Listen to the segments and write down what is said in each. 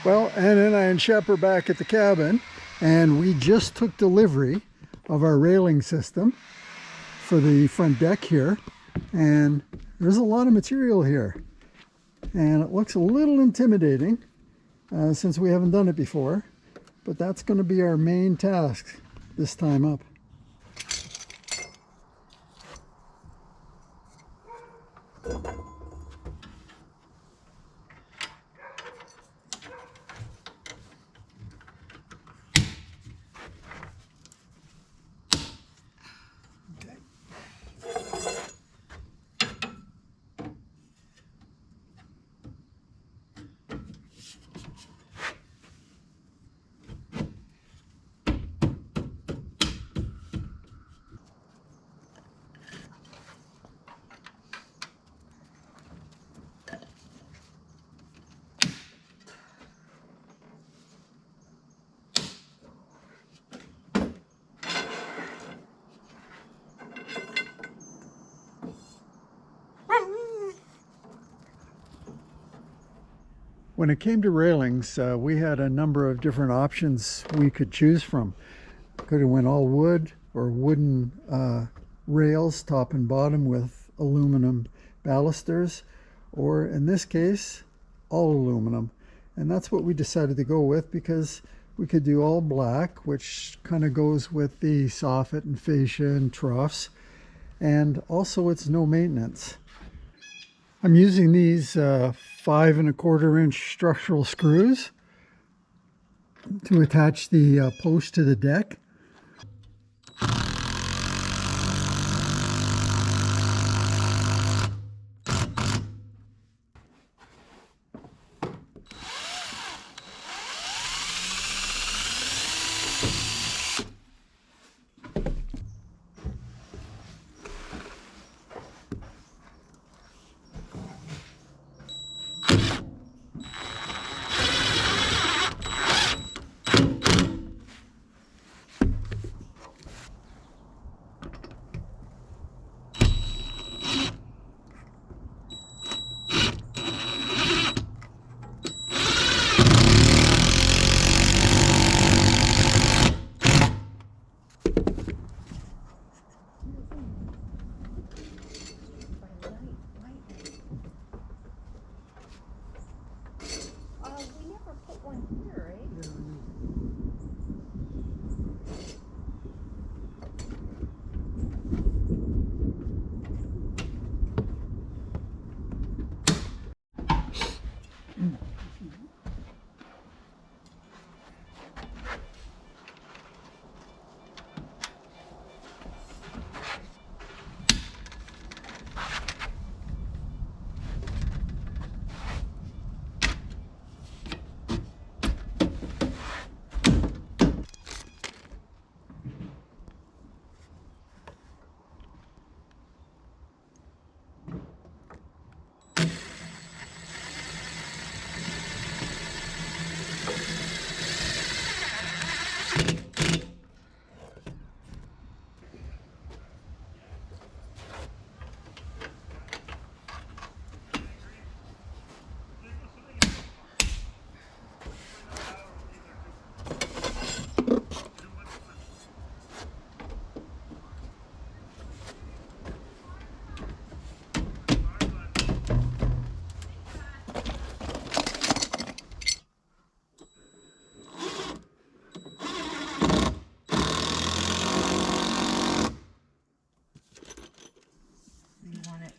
Well, Anna and I and Shep are back at the cabin, and we just took delivery of our railing system for the front deck here, and there's a lot of material here, and it looks a little intimidating since we haven't done it before, but that's going to be our main task this time up. When it came to railings, we had a number of different options we could choose from. Could have went all wood or wooden rails, top and bottom, with aluminum balusters, or in this case, all aluminum. And that's what we decided to go with because we could do all black, which kind of goes with the soffit and fascia and troughs, and also it's no maintenance. I'm using these 5 1/4 inch structural screws to attach the post to the deck.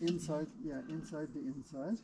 Inside, yeah, inside the inside.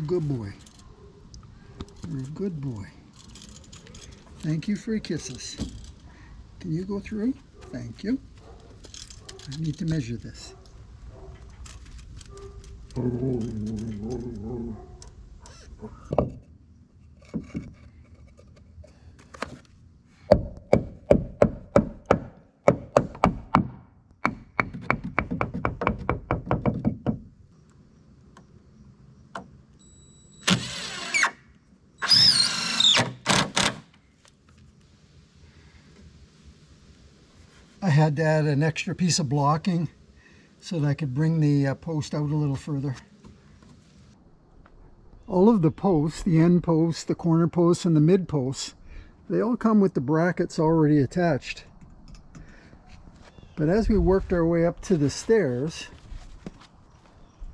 good boy. You're a good boy. Thank you for your kisses. Can you go through? Thank you. I need to measure this. I had to add an extra piece of blocking so that I could bring the post out a little further. All of the posts, the end posts, the corner posts, and the mid posts, they all come with the brackets already attached. But as we worked our way up to the stairs,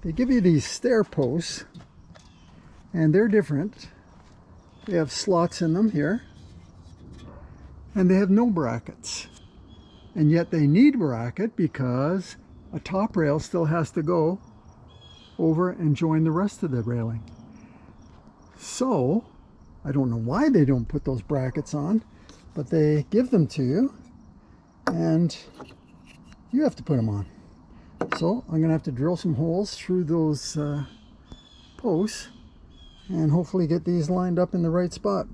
they give you these stair posts, and they're different. They have slots in them here, and they have no brackets. And yet they need bracket because a top rail still has to go over and join the rest of the railing. So, I don't know why they don't put those brackets on, but they give them to you, and you have to put them on. So, I'm going to have to drill some holes through those posts, and hopefully get these lined up in the right spot.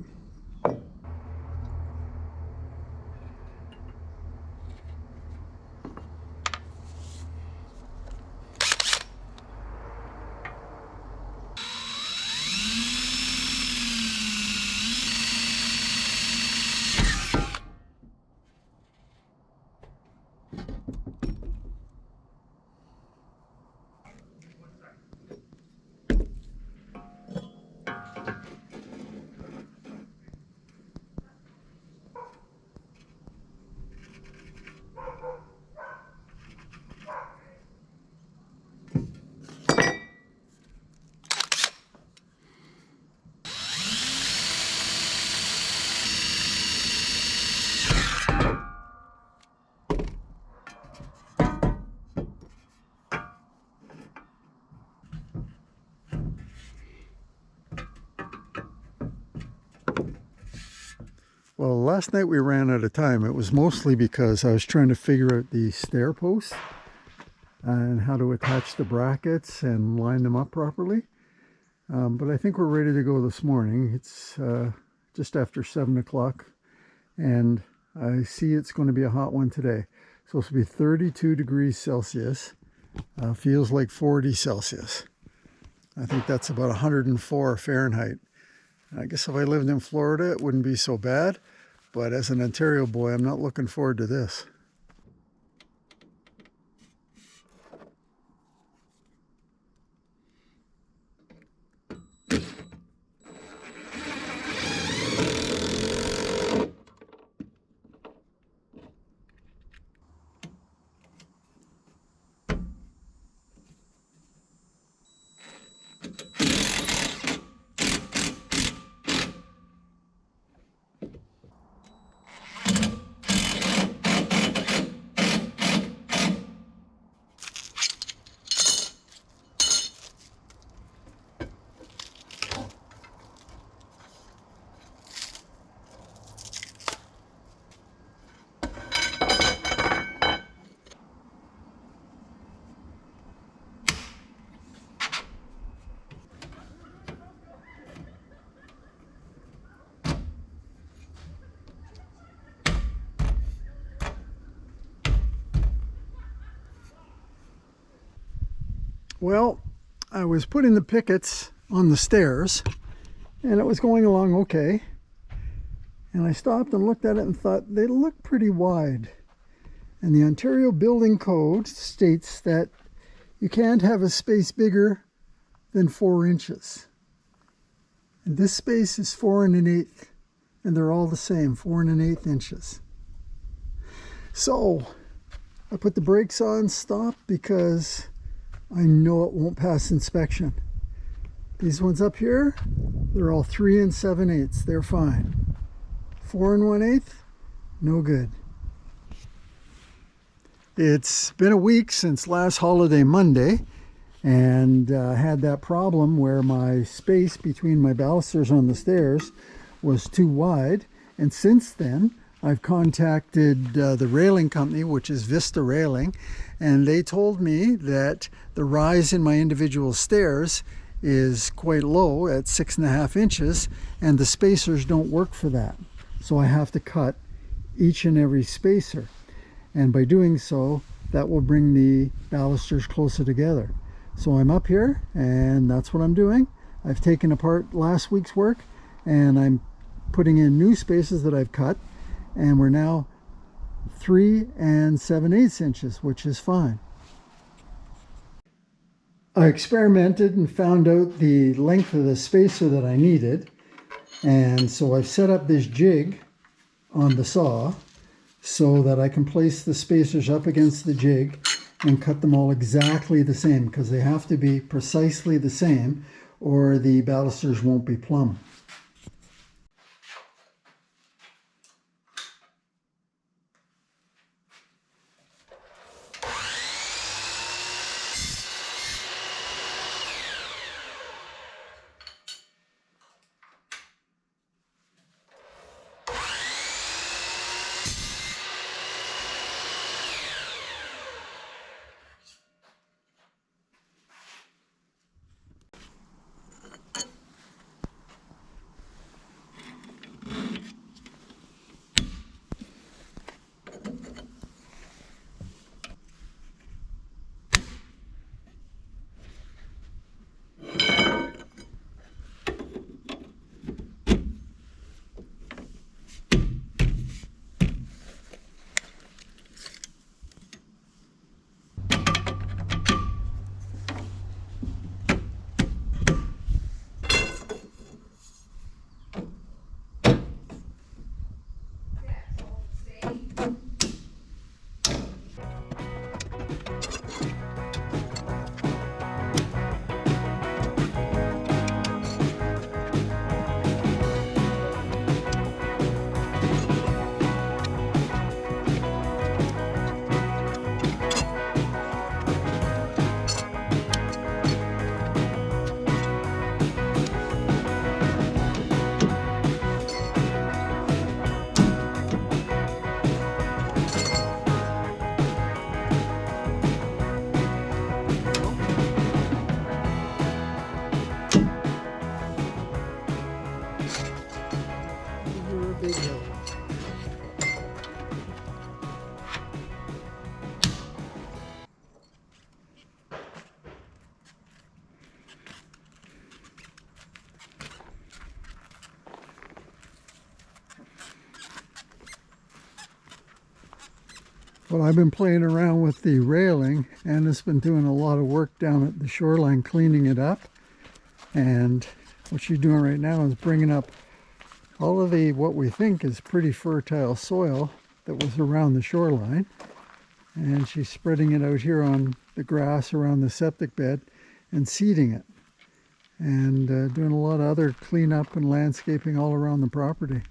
Well, last night we ran out of time. It was mostly because I was trying to figure out the stair posts and how to attach the brackets and line them up properly. But I think we're ready to go this morning. It's just after 7 o'clock, and I see it's going to be a hot one today. It's supposed to be 32 degrees Celsius. Feels like 40 Celsius. I think that's about 104 Fahrenheit. I guess if I lived in Florida, it wouldn't be so bad. But as an Ontario boy, I'm not looking forward to this. Well, I was putting the pickets on the stairs, and it was going along okay. And I stopped and looked at it and thought, they look pretty wide. And the Ontario Building Code states that you can't have a space bigger than 4 inches. And this space is 4 1/8, and they're all the same, 4 1/8 inches. So I put the brakes on, stopped, because I know it won't pass inspection. These ones up here, they're all 3 7/8. They're fine. 4 1/8, no good. It's been a week since last holiday Monday, and had that problem where my space between my balusters on the stairs was too wide. And since then, I've contacted the railing company, which is Vista Railing, and they told me that the rise in my individual stairs is quite low at 6.5 inches, and the spacers don't work for that. So I have to cut each and every spacer. And by doing so, that will bring the balusters closer together. So I'm up here, and that's what I'm doing. I've taken apart last week's work, and I'm putting in new spaces that I've cut, and we're now 3 7/8 inches, which is fine. I experimented and found out the length of the spacer that I needed, and so I've set up this jig on the saw so that I can place the spacers up against the jig and cut them all exactly the same, because they have to be precisely the same or the balusters won't be plumb. Well, I've been playing around with the railing, and it's been doing a lot of work down at the shoreline, cleaning it up. And what she's doing right now is bringing up all of the, what we think is pretty fertile soil that was around the shoreline. And she's spreading it out here on the grass around the septic bed and seeding it. And doing a lot of other cleanup and landscaping all around the property.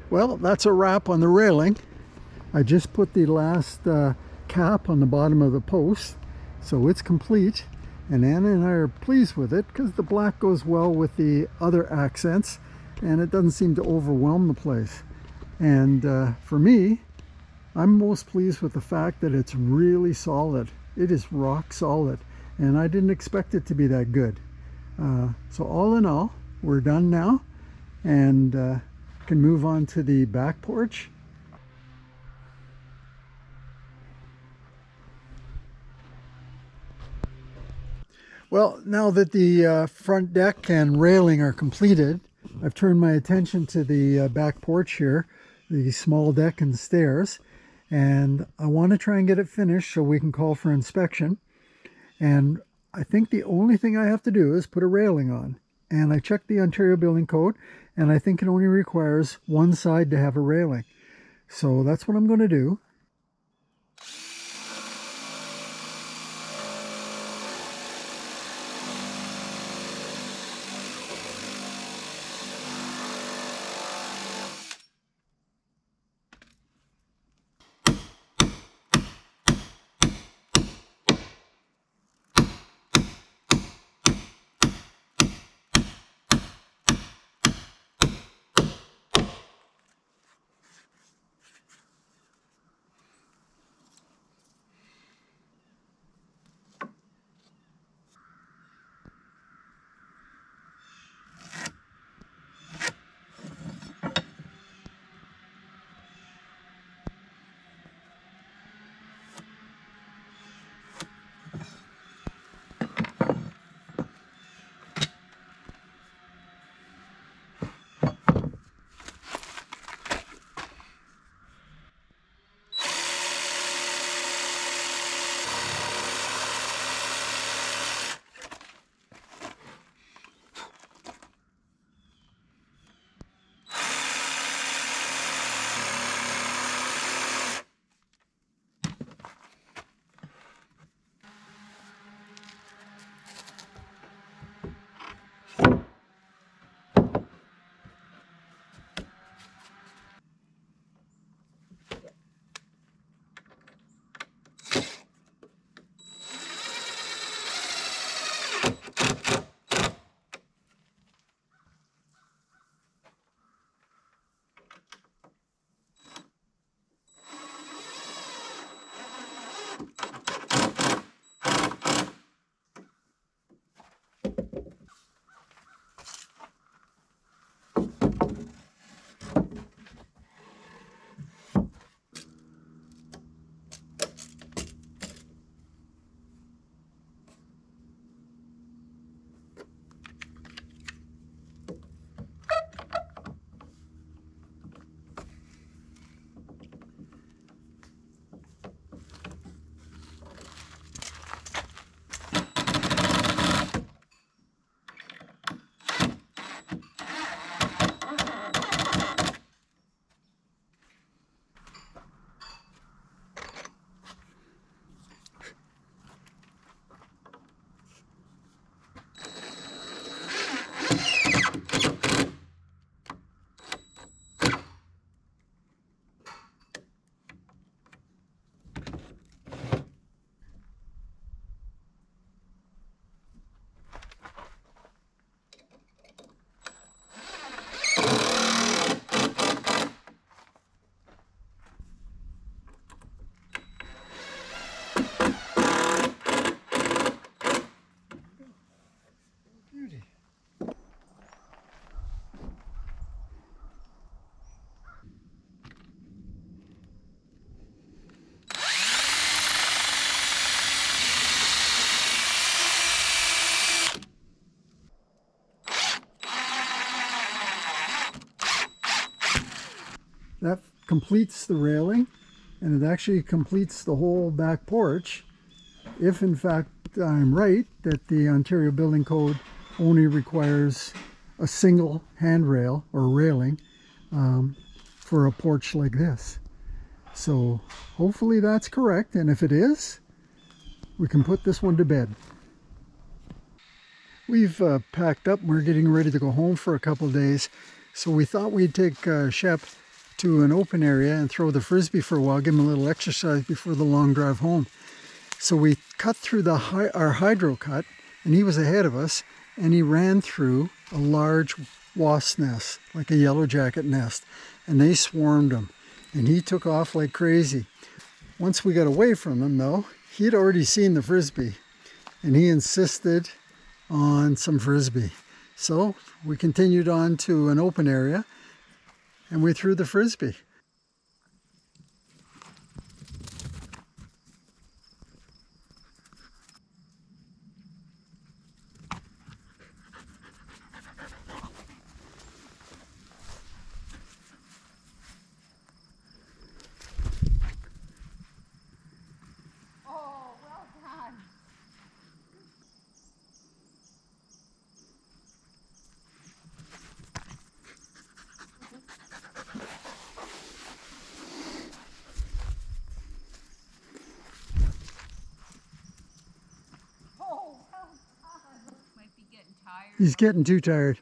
Well, that's a wrap on the railing. I just put the last cap on the bottom of the post, so it's complete. And Anna and I are pleased with it because the black goes well with the other accents and it doesn't seem to overwhelm the place. And for me, I'm most pleased with the fact that it's really solid. It is rock solid, and I didn't expect it to be that good. So all in all, we're done now, and can move on to the back porch. Well, now that the front deck and railing are completed, I've turned my attention to the back porch here, the small deck and stairs, and I want to try and get it finished so we can call for inspection. And I think the only thing I have to do is put a railing on. And I checked the Ontario Building Code, and I think it only requires one side to have a railing. So that's what I'm going to do. That completes the railing, and it actually completes the whole back porch, if in fact I'm right that the Ontario Building Code only requires a single handrail or railing for a porch like this. So hopefully that's correct, and if it is, we can put this one to bed. We've packed up and we're getting ready to go home for a couple of days, so we thought we'd take Shep to an open area and throw the frisbee for a while, give him a little exercise before the long drive home. So we cut through our hydro cut, and he was ahead of us, and he ran through a large wasp nest, like a yellow jacket nest, and they swarmed him, and he took off like crazy. Once we got away from him though, he had already seen the frisbee, and he insisted on some frisbee. So we continued on to an open area, and we threw the frisbee. He's getting too tired.